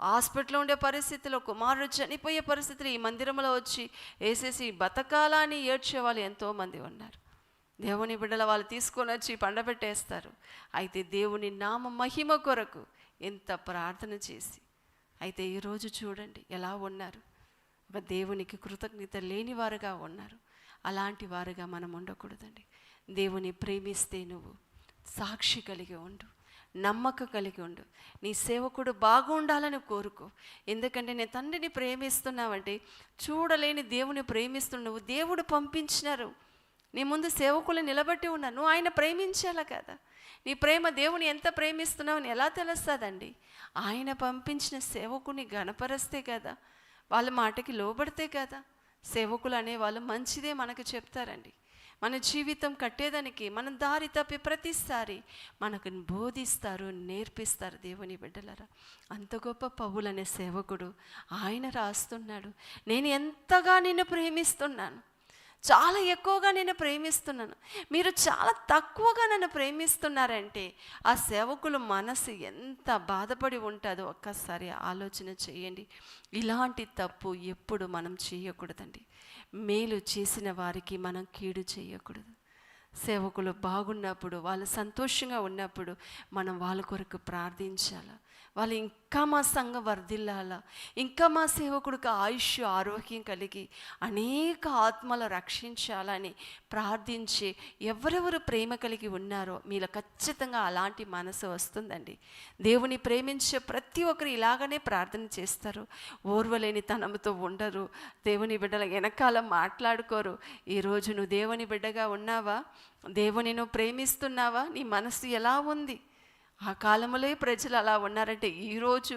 హాస్పిటల్లో ఉండే పరిస్థితిలో, కుమారుడు చనిపోయే పరిస్థితిలో ఈ మందిరంలో వచ్చి వేసేసి బతకాలని ఏడ్చే వాళ్ళు ఎంతోమంది ఉన్నారు. దేవుని బిడ్డల వాళ్ళు తీసుకొని వచ్చి పండబెట్టేస్తారు. అయితే దేవుని నామ మహిమ కొరకు ఎంత ప్రార్థన చేసి, అయితే ఈరోజు చూడండి ఎలా ఉన్నారు. ఒక దేవునికి కృతజ్ఞత లేని వారుగా ఉన్నారు. అలాంటి వారుగా మనం ఉండకూడదండి. దేవుని ప్రేమిస్తే నువ్వు సాక్షి కలిగి ఉండు, నమ్మకం కలిగి ఉండు. నీ సేవకుడు బాగుండాలని కోరుకో. ఎందుకంటే నేను తండ్రిని ప్రేమిస్తున్నావంటే చూడలేని దేవుని ప్రేమిస్తున్నావు. దేవుడు పంపించినారు, నీ ముందు సేవకులు నిలబట్టి ఉన్నారు, నువ్వు ఆయన ప్రేమించాలా కదా. నీ ప్రేమ దేవుని ఎంత ప్రేమిస్తున్నావు అని ఎలా తెలుస్తుందండి? ఆయన పంపించిన సేవకుని గణపరిస్తే కదా, వాళ్ళ మాటకి లోబడితే కదా. సేవకులు అనేవాళ్ళు మంచిదే మనకు చెప్తారండి. మన జీవితం కట్టేదానికి మనం దారి తప్పి ప్రతిసారి మనకు బోధిస్తారు, నేర్పిస్తారు. దేవుని బిడ్డలారా, అంత గొప్ప పౌలు అనే సేవకుడు ఆయన రాస్తున్నాడు, నేను ఎంతగా నిన్ను ప్రేమిస్తున్నాను. చాలా ఎక్కువగా నేను ప్రేమిస్తున్నాను, మీరు చాలా తక్కువగా నన్ను ప్రేమిస్తున్నారంటే ఆ సేవకుల మనసు ఎంత బాధపడి ఉంటుందో ఒక్కసారి ఆలోచన చేయండి. ఇలాంటి తప్పు ఎప్పుడు మనం చేయకూడదండి. మేలు చేసిన వారికి మనం కీడు చేయకూడదు. సేవకులు బాగున్నప్పుడు, వాళ్ళు సంతోషంగా ఉన్నప్పుడు మనం వాళ్ళ కొరకు ప్రార్థించాలి. వాళ్ళు ఇంకా మా సంఘం వర్ధిల్లాలా, ఇంకా మా సేవకుడికి ఆయుష్ ఆరోగ్యం కలిగి అనేక ఆత్మలు రక్షించాలని ప్రార్థించి ఎవరెవరు ప్రేమ కలిగి ఉన్నారో మీలో ఖచ్చితంగా అలాంటి మనసు వస్తుందండి. దేవుని ప్రేమించే ప్రతి ఒక్కరు ఇలాగనే ప్రార్థన చేస్తారు. ఓర్వలేని తనంతో ఉండరు. దేవుని బిడ్డల వెనకాల మాట్లాడుకోరు. ఈరోజు నువ్వు దేవుని బిడ్డగా ఉన్నావా? దేవుని నువ్వు ప్రేమిస్తున్నావా? నీ మనసు ఎలా ఉంది? ఆ కాలంలో ప్రజలు అలా ఉన్నారంటే ఈరోజు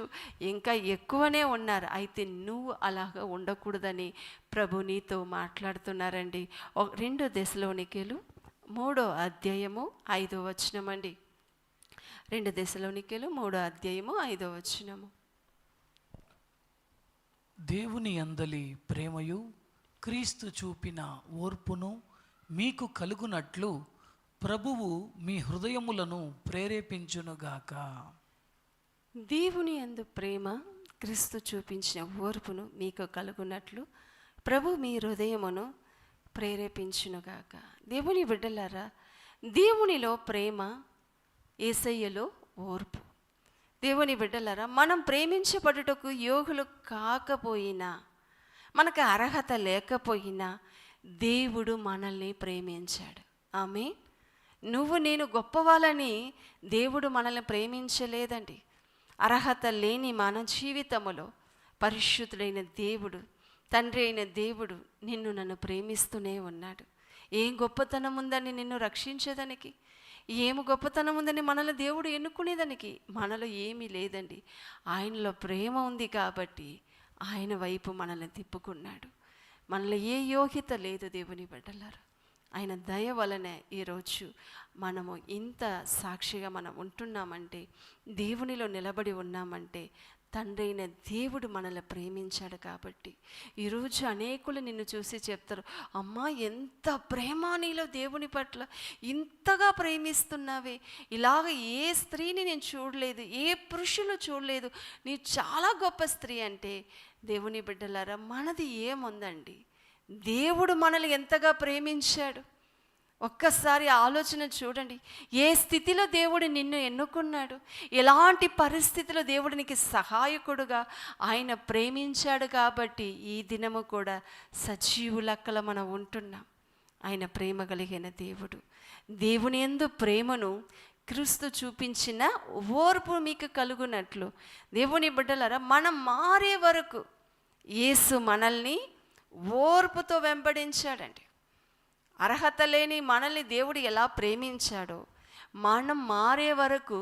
ఇంకా ఎక్కువనే ఉన్నారు. అయితే నువ్వు అలాగా ఉండకూడదని ప్రభు నీతో మాట్లాడుతున్నారండి. 2 దశలోనికేలు 3వ అధ్యాయము 5వ వచనం అండి. 2 దశలోనికేలు 3వ అధ్యాయము 5వ వచనము. దేవుని యందలి ప్రేమయు క్రీస్తు చూపిన ఓర్పును మీకు కలుగునట్లు ప్రభువు మీ హృదయములను ప్రేరేపించునుగాక. దేవుని యందు ప్రేమ, క్రీస్తు చూపించిన ఓర్పును మీకు కలుగునట్లు ప్రభు మీ హృదయమును ప్రేరేపించునుగాక. దేవుని బిడ్డలారా, దేవునిలో ప్రేమ, యేసయ్యలో ఓర్పు. దేవుని బిడ్డలారా, మనం ప్రేమించబడుటకు యోగులు కాకపోయినా, మనకు అర్హత లేకపోయినా దేవుడు మనల్ని ప్రేమించాడు. ఆమేన్. నువ్వు నేను గొప్పవాళ్ళని దేవుడు మనల్ని ప్రేమించలేదండి. అర్హత లేని మన జీవితములో పరిశుద్ధుడైన దేవుడు, తండ్రి అయిన దేవుడు నిన్ను నన్ను ప్రేమిస్తూనే ఉన్నాడు. ఏం గొప్పతనం ఉందని నిన్ను రక్షించేదానికి, ఏమి గొప్పతనం ఉందని మనల్ని దేవుడు ఎన్నుకునేదానికి మనలో ఏమీ లేదండి. ఆయనలో ప్రేమ ఉంది కాబట్టి ఆయన వైపు మనల్ని తిప్పుకున్నాడు. మనలో ఏ యోగ్యత లేదు దేవుని బిడ్డలారా. ఆయన దయ వలనే ఈరోజు మనము ఇంత సాక్షిగా మనం ఉంటున్నామంటే, దేవునిలో నిలబడి ఉన్నామంటే తండ్రి అయిన దేవుడు మనల్ని ప్రేమించాడు కాబట్టి. ఈరోజు అనేకులు నిన్ను చూసి చెప్తారు, అమ్మా ఎంత ప్రేమ నీలో దేవుని పట్ల, ఇంతగా ప్రేమిస్తున్నావే, ఇలాగ ఏ స్త్రీని నేను చూడలేదు, ఏ పురుషులు చూడలేదు, నీ చాలా గొప్ప స్త్రీ. అంటే దేవుని బిడ్డలారా, మనది ఏముందండి? దేవుడు మనల్ని ఎంతగా ప్రేమించాడు ఒక్కసారి ఆలోచన చూడండి. ఏ స్థితిలో దేవుడు నిన్ను ఎన్నుకున్నాడు, ఎలాంటి పరిస్థితిలో దేవుడు నీకు సహాయకుడుగా ఆయన ప్రేమించాడు కాబట్టి ఈ దినము కూడా సజీవులక్కల మనం ఉంటున్నాం. ఆయన ప్రేమ కలిగిన దేవుడు. దేవుని యందు ప్రేమను క్రీస్తు చూపించిన ఓర్పు మీకు కలుగునట్లు. దేవుని బిడ్డలారా, మనం మారే వరకు యేసు మనల్ని ఓర్పుతో వెంబడించాడండి. అర్హత లేని మనల్ని దేవుడు ఎలా ప్రేమించాడో, మనం మారే వరకు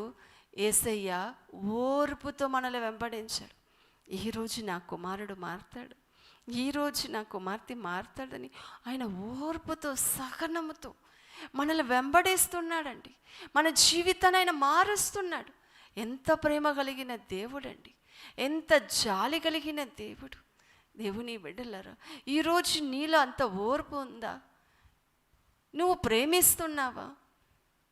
యేసయ్య ఓర్పుతో మనల్ని వెంబడించాడు. ఈరోజు నా కుమారుడు మారుతాడు, ఈరోజు నా కుమార్తె మారుతాడని ఆయన ఓర్పుతో, సహనముతో మనల్ని వెంబడిస్తున్నాడండి. మన జీవితాన్ని ఆయన మారుస్తున్నాడు. ఎంత ప్రేమ కలిగిన దేవుడండి, ఎంత జాలి కలిగిన దేవుడు. దేవుని బిడ్డలారా, ఈరోజు నీలో అంత ఓర్పు ఉందా? నువ్వు ప్రేమిస్తున్నావా?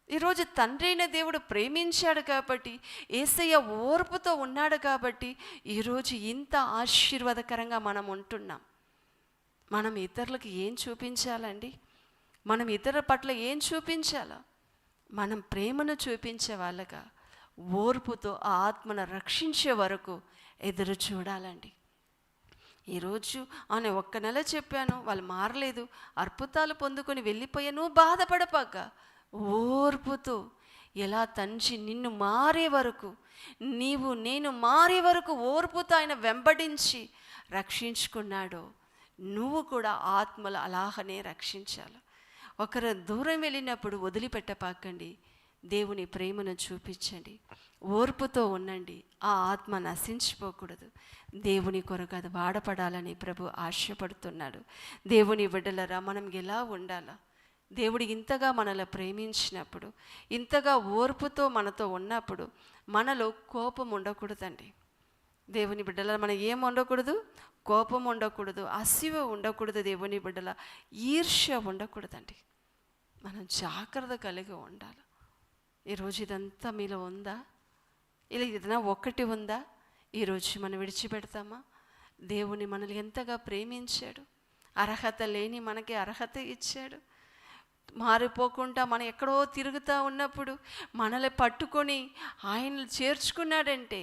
ఈరోజు తండ్రి అయిన దేవుడు ప్రేమించాడు కాబట్టి, యేసయ్య ఓర్పుతో ఉన్నాడు కాబట్టి ఈరోజు ఇంత ఆశీర్వాదకరంగా మనం ఉంటున్నాం. మనం ఇతరులకు ఏం చూపించాలండి? మనం ఇతరుల పట్ల ఏం చూపించాలా? మనం ప్రేమను చూపించే వాళ్ళగా, ఓర్పుతో ఆ ఆత్మను రక్షించే వరకు ఎదురు చూడాలండి. ఈరోజు ఆయన 1 నెల చెప్పాను, వాళ్ళు మారలేదు, అద్భుతాలు పొందుకొని వెళ్ళిపోయా, నువ్వు బాధపడపాక ఓర్పుతో ఎలా తండ్రి నిన్ను మారే వరకు, నీవు నేను మారే వరకు ఓర్పుతో ఆయన వెంబడించి రక్షించుకున్నాడో, నువ్వు కూడా ఆత్మలు అలాగనే రక్షించాలి. ఒకరు దూరం వెళ్ళినప్పుడు వదిలిపెట్టపాకండి. దేవుని ప్రేమను చూపించండి, ఓర్పుతో ఉండండి. ఆ ఆత్మ నశించిపోకూడదు. దేవుని కొరకు అది వాడపడాలని ప్రభు ఆశపడుతున్నాడు. దేవుని బిడ్డలరా, మనం ఎలా ఉండాలా? దేవుడు ఇంతగా మనల్ని ప్రేమించినప్పుడు, ఇంతగా ఓర్పుతో మనతో ఉన్నప్పుడు మనలో కోపం ఉండకూడదండి. దేవుని బిడ్డల మనం ఏం ఉండకూడదు? కోపం ఉండకూడదు, అసూయ ఉండకూడదు, దేవుని బిడ్డల ఈర్ష్య ఉండకూడదండి. మనం జాగ్రత్త కలిగి ఉండాలి. ఈరోజు ఇదంతా మీలో ఉందా? ఇలా ఏదైనా ఒక్కటి ఉందా? ఈరోజు మనం విడిచిపెడతామా? దేవుని మనల్ని ఎంతగా ప్రేమించాడు, అర్హత లేని మనకి అర్హత ఇచ్చాడు. మారిపోకుండా మనం ఎక్కడో తిరుగుతూ ఉన్నప్పుడు మనల్ని పట్టుకొని ఆయన చేర్చుకున్నాడంటే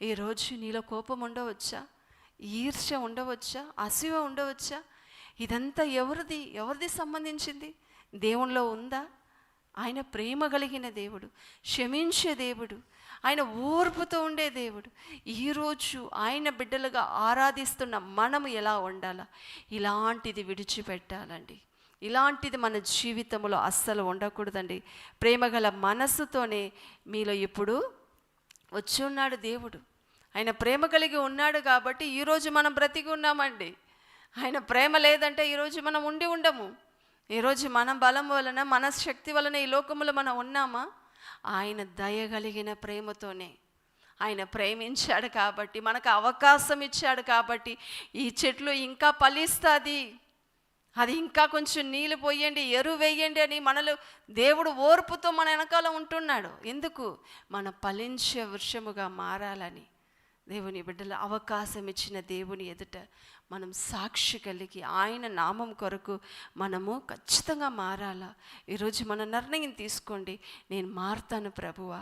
ఈరోజు నీలో కోపం ఉండవచ్చా? ఈర్ష్య ఉండవచ్చా? అసూయ ఉండవచ్చా? ఇదంతా ఎవరిది సంబంధించింది? దేవునిలో ఉందా? ఆయన ప్రేమ కలిగిన దేవుడు, క్షమించే దేవుడు, ఆయన ఓర్పుతో ఉండే దేవుడు. ఈరోజు ఆయన బిడ్డలుగా ఆరాధిస్తున్న మనము ఎలా ఉండాలా? ఇలాంటిది విడిచిపెట్టాలండి. ఇలాంటిది మన జీవితంలో అస్సలు ఉండకూడదండి. ప్రేమగల మనస్సుతోనే మీలో ఇప్పుడు వచ్చి ఉన్నాడు దేవుడు. ఆయన ప్రేమ కలిగి ఉన్నాడు కాబట్టి ఈరోజు మనం బ్రతికి ఉన్నామండి. ఆయన ప్రేమ లేదంటే ఈరోజు మనం ఉండము. ఈరోజు మన బలం వలన, మన శక్తి వలన ఈ లోకంలో మనం ఉన్నామా? ఆయన దయగలిగిన ప్రేమతోనే ఆయన ప్రేమించాడు కాబట్టి, మనకు అవకాశం ఇచ్చాడు కాబట్టి ఈ చెట్లు ఇంకా ఫలిస్తుంది, అది ఇంకా కొంచెం నీళ్ళు పోయండి, ఎరువు వేయండి అని మనలో దేవుడు ఓర్పుతో మన వెనకాల ఉంటున్నాడు. ఎందుకు? మన ఫలించే వృక్షముగా మారాలని. దేవుని బిడ్డల అవకాశం ఇచ్చిన దేవుని ఎదుట మనం సాక్షి కలిగి ఆయన నామం కొరకు మనము ఖచ్చితంగా మారాలా. ఈరోజు మన నిర్ణయం తీసుకోండి, నేను మారుతాను ప్రభువా.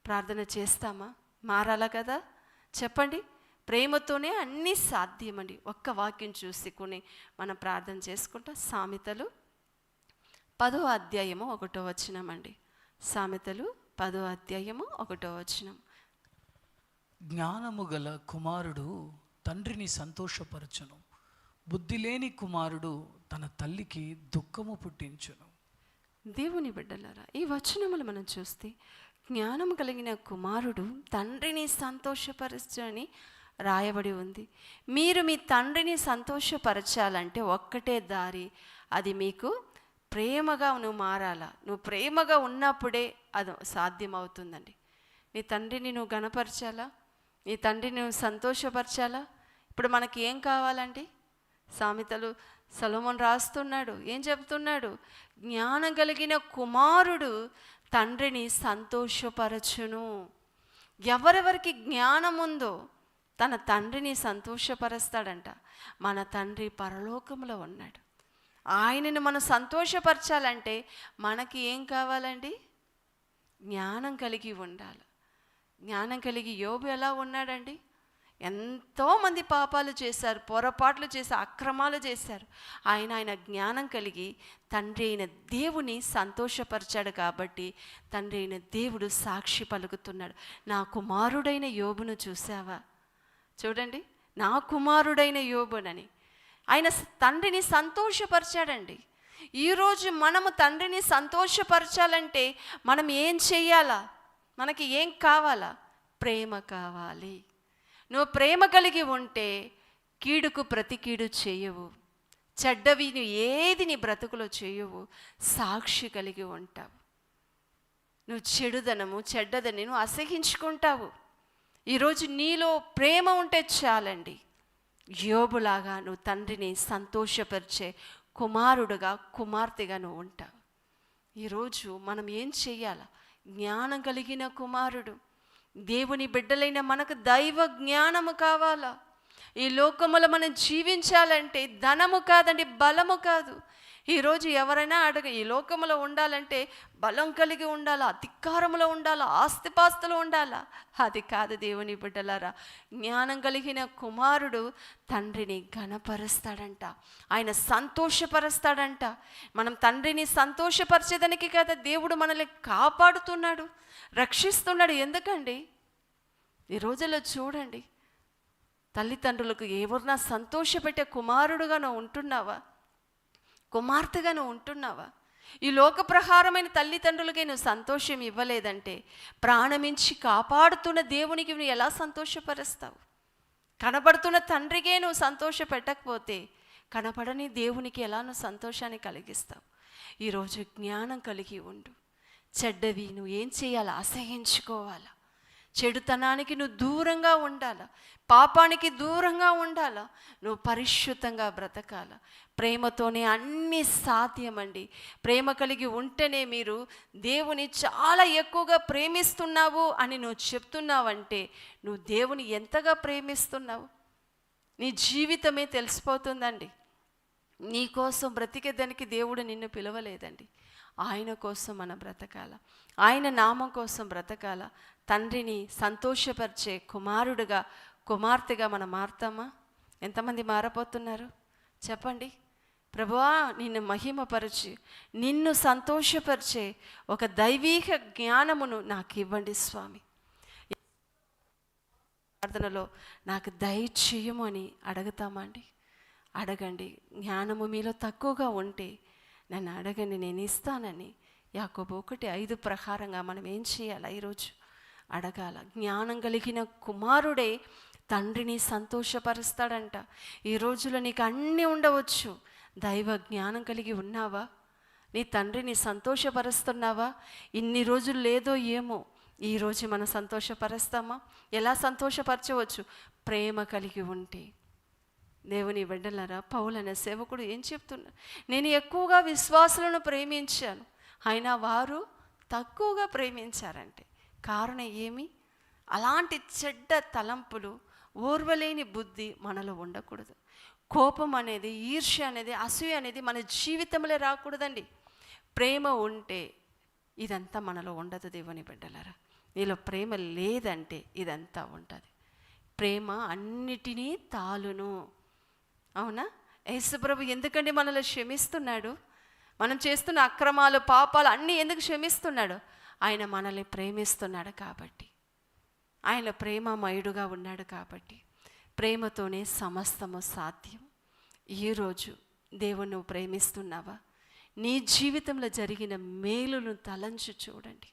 ప్రార్థన చేస్తామా? మారాలా కదా? చెప్పండి. ప్రేమతోనే అన్నీ సాధ్యమండి. ఒక్క వాక్యం చూసుకుని మనం ప్రార్థన చేసుకుంటాం. సామెతలు 10వ అధ్యాయము 1వ వచనం అండి. సామెతలు 10వ అధ్యాయము 1వ వచనం. జ్ఞానము గల కుమారుడు తండ్రిని సంతోషపరచును, బుద్ధి లేని కుమారుడు తన తల్లికి దుఃఖము పుట్టించును. దేవుని బిడ్డలారా, ఈ వచనములు మనం చూస్తే జ్ఞానం కలిగిన కుమారుడు తండ్రిని సంతోషపరచని రాయబడి ఉంది. మీరు మీ తండ్రిని సంతోషపరచాలంటే ఒక్కటే దారి, అది మీకు ప్రేమగా నువ్వు మారాలా. నువ్వు ప్రేమగా ఉన్నప్పుడే అది సాధ్యమవుతుందండి. నీ తండ్రిని నువ్వు గణపరచాలా, నీ తండ్రిని నువ్వు సంతోషపరచాలా. ఇప్పుడు మనకి ఏం కావాలండి? సామెతలు సొలొమోను రాస్తున్నాడు, ఏం చెప్తున్నాడు? జ్ఞానం కలిగిన కుమారుడు తండ్రిని సంతోషపరచును. ఎవరెవరికి జ్ఞానం ఉందో తన తండ్రిని సంతోషపరుస్తాడంట. మన తండ్రి పరలోకంలో ఉన్నాడు. ఆయనను మనం సంతోషపరచాలంటే మనకి ఏం కావాలండి? జ్ఞానం కలిగి ఉండాలి. జ్ఞానం కలిగి యోబు ఎలా ఉన్నాడండి? ఎంతోమంది పాపాలు చేశారు, పొరపాట్లు చేశారు, అక్రమాలు చేశారు. ఆయన జ్ఞానం కలిగి తండ్రి అయిన దేవుని సంతోషపరిచాడు కాబట్టి తండ్రి అయిన దేవుడు సాక్షి పలుకుతున్నాడు. నా కుమారుడైన యోబును చూసావా? చూడండి, నా కుమారుడైన యోబునని ఆయన తండ్రిని సంతోషపరిచాడండి. ఈరోజు మనము తండ్రిని సంతోషపరచాలంటే మనం ఏం చెయ్యాలా? మనకి ఏం కావాలా? ప్రేమ కావాలి. నువ్వు ప్రేమ కలిగి ఉంటే కీడుకు ప్రతి కీడు చేయవు, చెడ్డవి నువ్వు ఏది నీ బ్రతుకులో చేయవు, సాక్షి కలిగి ఉంటావు. నువ్వు చెడ్డదని నువ్వు అసహించుకుంటావు. ఈరోజు నీలో ప్రేమ ఉంటే చాలండి. యోబులాగా నువ్వు తండ్రిని సంతోషపరిచే కుమారుడుగా, కుమార్తెగా నువ్వు ఉంటావు. ఈరోజు మనం ఏం చెయ్యాలి? జ్ఞానం కలిగిన కుమారుడు, దేవుని బిడ్డలైన మనకు దైవ జ్ఞానము కావాలా. ఈ లోకములో మనం జీవించాలంటే ధనము కాదండి, బలము కాదు. ఈరోజు ఎవరైనా ఈ లోకములో ఉండాలంటే బలం కలిగి ఉండాలా, అధికారంలో ఉండాలా, ఆస్తిపాస్తులు ఉండాలా? అది కాదు దేవుని బిడ్డలారా. జ్ఞానం కలిగిన కుమారుడు తండ్రిని ఘనపరుస్తాడంట, ఆయన సంతోషపరుస్తాడంట. మనం తండ్రిని సంతోషపరిచేదానికి కదా దేవుడు మనల్ని కాపాడుతున్నాడు, రక్షిస్తున్నాడు. ఎందుకండి? ఈ రోజుల్లో చూడండి, తల్లిదండ్రులకు ఎవరినా సంతోషపెట్టే కుమారుడుగా నువ్వు ఉంటున్నావా? కుమార్తెగా నువ్వు ఉంటున్నావా? ఈ లోక ప్రహారమైన తల్లిదండ్రులకే నువ్వు సంతోషం ఇవ్వలేదంటే ప్రాణమించి కాపాడుతున్న దేవునికి నువ్వు ఎలా సంతోషపరుస్తావు? కనబడుతున్న తండ్రికే నువ్వు సంతోష పెట్టకపోతే కనపడని దేవునికి ఎలా నువ్వు సంతోషాన్ని కలిగిస్తావు? ఈరోజు జ్ఞానం కలిగి ఉండు. చెడ్డవి నువ్వు ఏం చేయాలా? అసహించుకోవాలా. చెడుతనానికి నువ్వు దూరంగా ఉండాలా, పాపానికి దూరంగా ఉండాలా, నువ్వు పరిశుద్ధంగా బ్రతకాల. ప్రేమతోనే అన్నీ సాధ్యమండి. ప్రేమ కలిగి ఉంటేనే మీరు దేవుని చాలా ఎక్కువగా ప్రేమిస్తున్నావు అని నువ్వు చెప్తున్నావంటే నువ్వు దేవుని ఎంతగా ప్రేమిస్తున్నావు నీ జీవితమే తెలిసిపోతుందండి. నీ కోసం బ్రతికేదానికి దేవుడు నిన్ను పిలవలేదండి. ఆయన కోసం మనం బ్రతకాల, ఆయన నామం కోసం బ్రతకాల. తండ్రిని సంతోషపరిచే కుమారుడుగా కుమార్తెగా మనం మారుతామా? ఎంతమంది మారపోతున్నారు చెప్పండి? ప్రభువా, నిన్ను మహిమపరిచి నిన్ను సంతోషపరిచే ఒక దైవీక జ్ఞానమును నాకు ఇవ్వండి స్వామి. ప్రార్థనలో నాకు దయచేయము అని అడుగుతామండి. అడగండి. జ్ఞానము మీలో తక్కువగా ఉంటే నన్ను అడగండి, నేను ఇస్తానని యాకోబు 1:5 ప్రకారంగా మనం ఏం చేయాలి? ఈరోజు అడగాల. జ్ఞానం కలిగిన కుమారుడే తండ్రిని సంతోషపరుస్తాడంట. ఈ రోజులో నీకు అన్నీ ఉండవచ్చు, దైవ జ్ఞానం కలిగి ఉన్నావా? నీ తండ్రిని సంతోషపరుస్తున్నావా? ఇన్ని రోజులు లేదో ఏమో, ఈరోజు మనం సంతోషపరుస్తామా? ఎలా సంతోషపరచవచ్చు? ప్రేమ కలిగి ఉంటే. దేవుని బిడ్డలారా, పౌలు అనే సేవకుడు ఏం చెప్తున్నారు? నేను ఎక్కువగా విశ్వాసులను ప్రేమించాను, అయినా వారు తక్కువగా ప్రేమించారంటే కారణం ఏమి? అలాంటి చెడ్డ తలంపులు, ఓర్వలేని బుద్ధి మనలో ఉండకూడదు. కోపం అనేది, ఈర్ష్య అనేది, అసూయ అనేది మన జీవితంలో రాకూడదండి. ప్రేమ ఉంటే ఇదంతా మనలో ఉండదు. దేవుని బిడ్డలారా, నీలో ప్రేమ లేదంటే ఇదంతా ఉంటుంది. ప్రేమ అన్నిటినీ తాలును. అవునా? యేసుప్రభు ఎందుకండి మనల్ని క్షమిస్తున్నాడు? మనం చేస్తున్న అక్రమాలు, పాపాలు అన్నీ ఎందుకు క్షమిస్తున్నాడు? ఆయన మనల్ని ప్రేమిస్తున్నాడు కాబట్టి, ఆయన ప్రేమమయుడుగా ఉన్నాడు కాబట్టి. ప్రేమతోనే సమస్తము సాధ్యం. ఈరోజు దేవుని నువ్వు ప్రేమిస్తున్నావా? నీ జీవితంలో జరిగిన మేలును తలంచి చూడండి.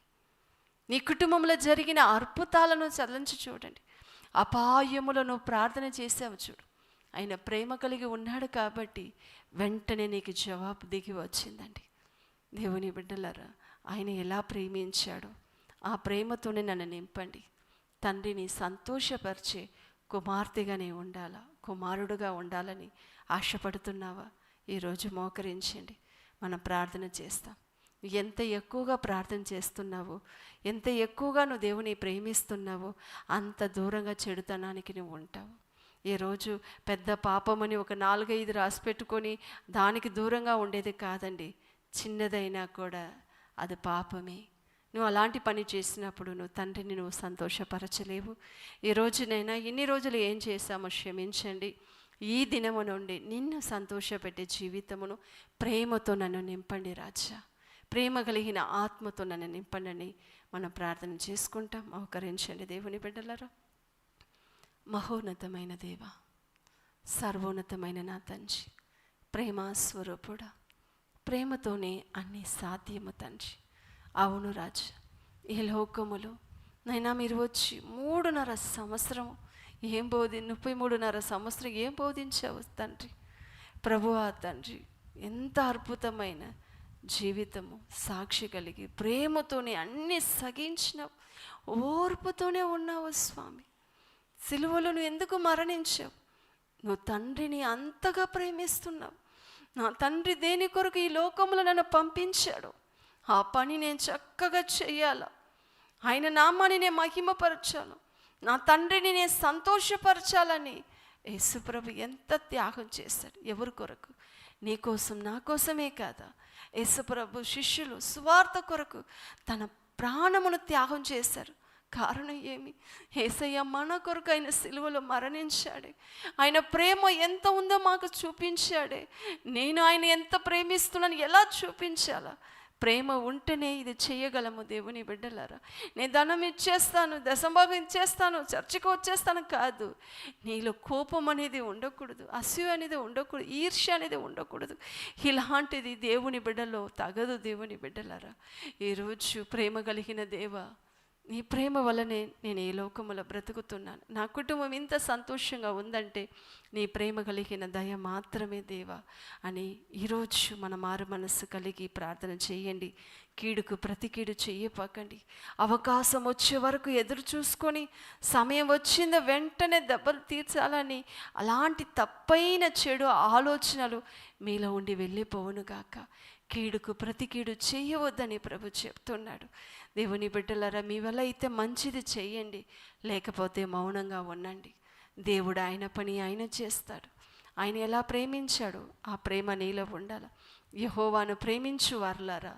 నీ కుటుంబంలో జరిగిన అద్భుతాలను తలంచి చూడండి. అపాయములను ప్రార్థన చేసావు చూడు. ఆయన ప్రేమ కలిగి ఉన్నాడు కాబట్టి వెంటనే నీకు జవాబు దిగి వచ్చిందండి. దేవుని బిడ్డలారా, ఆయన ఎలా ప్రేమించాడో ఆ ప్రేమతోనే నన్ను నింపండి. తండ్రిని సంతోషపరిచే కుమార్తెగానే ఉండాలా, కుమారుడుగా ఉండాలని ఆశపడుతున్నావా? ఈరోజు మోకరించండి, మనం ప్రార్థన చేస్తాం. ఎంత ఎక్కువగా ప్రార్థన చేస్తున్నావో, ఎంత ఎక్కువగా నువ్వు దేవుని ప్రేమిస్తున్నావో అంత దూరంగా చెడుతనానికి నువ్వు ఉంటావు. ఈరోజు పెద్ద పాపమని ఒక 4-5 రాసి పెట్టుకొని దానికి దూరంగా ఉండేది కాదండి. చిన్నదైనా కూడా అది పాపమే. నువ్వు అలాంటి పని చేసినప్పుడు నువ్వు తండ్రిని నువ్వు సంతోషపరచలేవు. ఈరోజునైనా ఇన్ని రోజులు ఏం చేశామో క్షమించండి. ఈ దినము నుండి నిన్ను సంతోషపెట్టే జీవితమును ప్రేమతో నన్ను నింపండి రాజా. ప్రేమ కలిగిన ఆత్మతో నన్ను నింపండి. మనం ప్రార్థన చేసుకుంటాం. మోకరించండి దేవుని బిడ్డలారా. మహోన్నతమైన దేవ, సర్వోన్నతమైన నా తండ్రి, ప్రేమ స్వరూపుడా, ప్రేమతోనే అన్నీ సాధ్యము తండ్రి. అవును రాజా, ఈ లోకములో నైనా మీరు వచ్చి 3.5 సంవత్సరం 33.5 సంవత్సరం ఏం బోధించావు తండ్రి? ప్రభువా తండ్రి, ఎంత అద్భుతమైన జీవితము, సాక్షి కలిగి ప్రేమతోనే అన్నీ సగించినావు, ఓర్పుతోనే ఉన్నావు స్వామి. సిలువలో నువ్వు ఎందుకు మరణించావు? నువ్వు తండ్రిని అంతగా ప్రేమిస్తున్నావు. నా తండ్రి దేని కొరకు ఈ లోకంలో నన్ను పంపించాడు, ఆ పని నేను చక్కగా చెయ్యాలా, ఆయన నామాన్ని నేను మహిమపరచాను, నా తండ్రిని నేను సంతోషపరచాలని యేసుప్రభు ఎంత త్యాగం చేశాడు. ఎవరి కొరకు? నీ కోసం, నా కోసమే కాదా? యేసుప్రభు శిష్యులు సువార్త కొరకు తన ప్రాణమును త్యాగం చేశారు. కారణం ఏమి? యేసయ్య మన కొరకు ఆయన సిలువలో మరణించాడే. ఆయన ప్రేమ ఎంత ఉందో మాకు చూపించాడే. నేను ఆయన ఎంత ప్రేమిస్తున్నాను ఎలా చూపించాలా? ప్రేమ ఉంటేనే ఇది చేయగలము దేవుని బిడ్డలారా. నేను ధనం ఇచ్చేస్తాను, దశంభాగం ఇచ్చేస్తాను, చర్చికి వచ్చేస్తాను కాదు. నీలో కోపం అనేది ఉండకూడదు, అసూయ అనేది ఉండకూడదు, ఈర్ష్య అనేది ఉండకూడదు. ఇలాంటిది దేవుని బిడ్డలో తగదు. దేవుని బిడ్డలారా, ఈరోజు ప్రేమ కలిగిన దేవా, నీ ప్రేమ వల్లనే నేను ఈ లోకములో బ్రతుకుతున్నాను. నా కుటుంబం ఇంత సంతోషంగా ఉందంటే నీ ప్రేమ కలిగిన దయ మాత్రమే దేవా అని ఈరోజు మన మారు మనస్సు కలిగి ప్రార్థన చేయండి. కీడుకు ప్రతి కీడు చెయ్యపాకండి. అవకాశం వచ్చే వరకు ఎదురు చూసుకొని సమయం వచ్చిందో వెంటనే దెబ్బలు తీర్చాలని అలాంటి తప్పైన చెడు ఆలోచనలు మీలో ఉండి వెళ్ళిపోవునుగాక. కీడుకు ప్రతి కీడు చేయవద్దని ప్రభు చెప్తున్నాడు. దేవుని బిడ్డలారా, మీ వల్ల అయితే మంచిది చెయ్యండి, లేకపోతే మౌనంగా ఉండండి. దేవుడు ఆయన పని ఆయన చేస్తాడు. ఆయన ఎలా ప్రేమించాడు ఆ ప్రేమ నీలో ఉండాలి. యెహోవాను ప్రేమించు వారులారా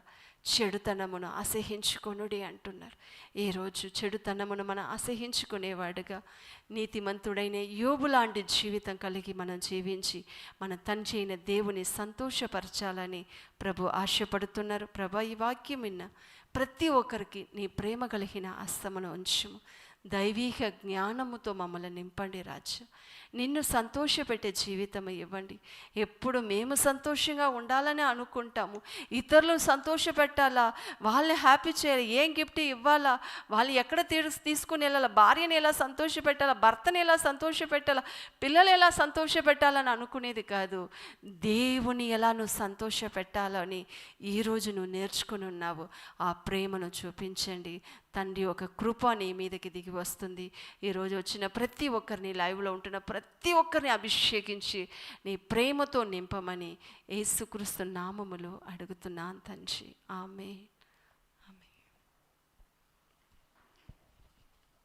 చెడుతనమును అసహించుకొనుడి అంటున్నారు. ఈరోజు చెడుతనమును మనం అసహించుకునేవాడుగా నీతిమంతుడైన యోబు లాంటి జీవితం కలిగి మనం జీవించి మన తండ్రి అయిన దేవుని సంతోషపరచాలని ప్రభు ఆశపడుతున్నారు. ప్రభు, ఈ వాక్యం విన్న ప్రతి ఒక్కరికి నీ ప్రేమ కలిగిన హస్తమును ఉంచుము. దైవీక జ్ఞానముతో మమ్మల్ని నింపండి రాజా. నిన్ను సంతోషపెట్టే జీవితం ఇవ్వండి. ఎప్పుడు మేము సంతోషంగా ఉండాలని అనుకుంటాము, ఇతరులు సంతోషపెట్టాలా, వాళ్ళని హ్యాపీ చేయాలి, ఏం గిఫ్ట్ ఇవ్వాలా, వాళ్ళు ఎక్కడ తీసుకుని వెళ్ళాలా, భార్యని ఎలా సంతోషపెట్టాలా, భర్తని ఎలా సంతోషపెట్టాలా, పిల్లలు ఎలా సంతోషపెట్టాలని అనుకునేది కాదు. దేవుని ఎలా నువ్వు సంతోషపెట్టాలని ఈరోజు నువ్వు నేర్చుకుని ఉన్నావు. ఆ ప్రేమను చూపించండి. తండ్రి ఒక కృప నీ మీదకి దిగి వస్తుంది. ఈరోజు వచ్చిన ప్రతి ఒక్కరిని, లైవ్లో ఉంటున్న ప్రతి ఒక్కరిని అభిషేకించి నీ ప్రేమతో నింపమని యేసుక్రీస్తు నామములో అడుగుతున్నాను తండ్రి. ఆమేన్.